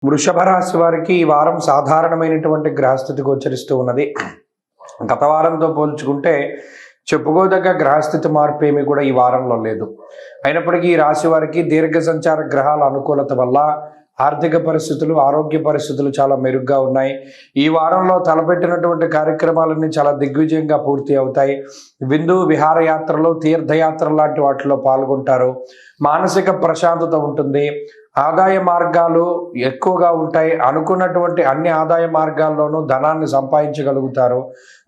వృషభ రాశి వారికి ఈ వారం సాధారణమైనటువంటి గ్రహస్థితి గోచరిస్తూ ఉన్నది. గత వారంతో పోల్చుకుంటే చెప్పుకోదగ్గ గ్రహస్థితి మార్పు ఏమీ కూడా ఈ వారంలో లేదు. అయినప్పటికీ ఈ రాశి వారికి దీర్ఘ సంచార గ్రహాల అనుకూలత వల్ల ఆర్థిక పరిస్థితులు, ఆరోగ్య పరిస్థితులు చాలా మెరుగ్గా ఉన్నాయి. ఈ వారంలో తలపెట్టినటువంటి కార్యక్రమాలన్నీ చాలా దిగ్విజయంగా పూర్తి అవుతాయి. విందు విహారయాత్రలు, తీర్థయాత్రలు లాంటి వాటిలో పాల్గొంటారు. మానసిక ప్రశాంతత ఉంటుంది. ఆదాయ మార్గాలు ఎక్కువగా ఉంటాయి. అనుకున్నటువంటి అన్ని ఆదాయ మార్గాల్లోనూ ధనాన్ని సంపాదించగలుగుతారు.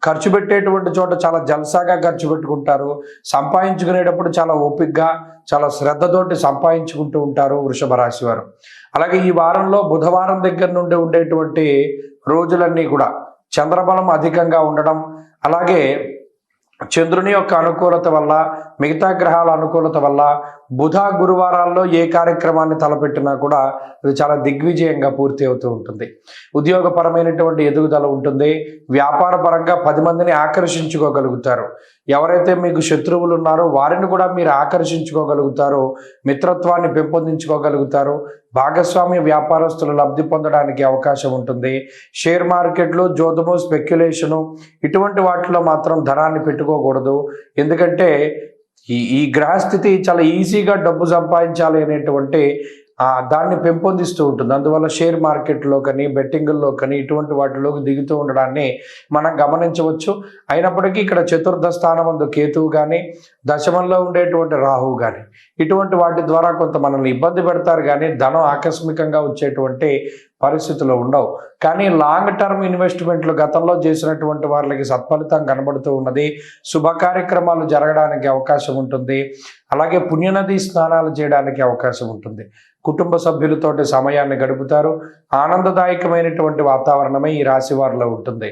ఖర్చు పెట్టేటువంటి చోట చాలా జల్సాగా ఖర్చు పెట్టుకుంటారు. సంపాదించుకునేటప్పుడు చాలా ఓపికగా, చాలా శ్రద్ధతోటి సంపాదించుకుంటూ ఉంటారు వృషభ రాశి వారు. అలాగే ఈ వారంలో బుధవారం దగ్గర నుండి ఉండేటువంటి రోజులన్నీ కూడా చంద్రబలం అధికంగా ఉండడం, అలాగే చంద్రుని యొక్క అనుకూలత వల్ల, మిగతా గ్రహాల అనుకూలత వల్ల బుధ గురువారాల్లో ఏ కార్యక్రమాన్ని తలపెట్టినా కూడా అది చాలా దిగ్విజయంగా పూర్తి అవుతూ ఉంటుంది. ఉద్యోగపరమైనటువంటి ఎదుగుదల ఉంటుంది. వ్యాపార పరంగా 10 మందిని ఆకర్షించుకోగలుగుతారు. ఎవరైతే మీకు శత్రువులు ఉన్నారో వారిని కూడా మీరు ఆకర్షించుకోగలుగుతారో, మిత్రత్వాన్ని పెంపొందించుకోగలుగుతారు. భాగస్వామ్య వ్యాపారస్తులు లబ్ధి పొందడానికి అవకాశం ఉంటుంది. షేర్ మార్కెట్లు, జోదము, స్పెక్యులేషను ఇటువంటి వాటిలో మాత్రం ధనాన్ని పెట్టుకోకూడదు. ఎందుకంటే ఈ గ్రహస్థితి చాలా ఈజీగా డబ్బు సంపాదించాలి అనేటువంటి దాన్ని పెంపొందిస్తూ ఉంటుంది. అందువల్ల షేర్ మార్కెట్లో కానీ, బెట్టింగుల్లో కానీ ఇటువంటి వాటిలోకి దిగుతూ ఉండడాన్ని మనం గమనించవచ్చు. అయినప్పటికీ ఇక్కడ చతుర్థ స్థానం అందు కేతువు కానీ, దశమంలో ఉండేటువంటి రాహువు కానీ ఇటువంటి వాటి ద్వారా కొంత మనల్ని ఇబ్బంది పెడతారు, కానీ ధనం ఆకస్మికంగా వచ్చేటువంటి పరిస్థితులు ఉండవు. కానీ లాంగ్ టర్మ్ ఇన్వెస్ట్మెంట్లు గతంలో చేసినటువంటి వాళ్ళకి సత్ఫలితం కనబడుతూ ఉన్నది. శుభ కార్యక్రమాలు జరగడానికి అవకాశం ఉంటుంది. అలాగే పుణ్యనది స్నానాలు చేయడానికి అవకాశం ఉంటుంది. కుటుంబ సభ్యులతోటి సమయాన్ని గడుపుతారు. ఆనందదాయకమైనటువంటి వాతావరణమే ఈ రాశి వారిలో ఉంటుంది.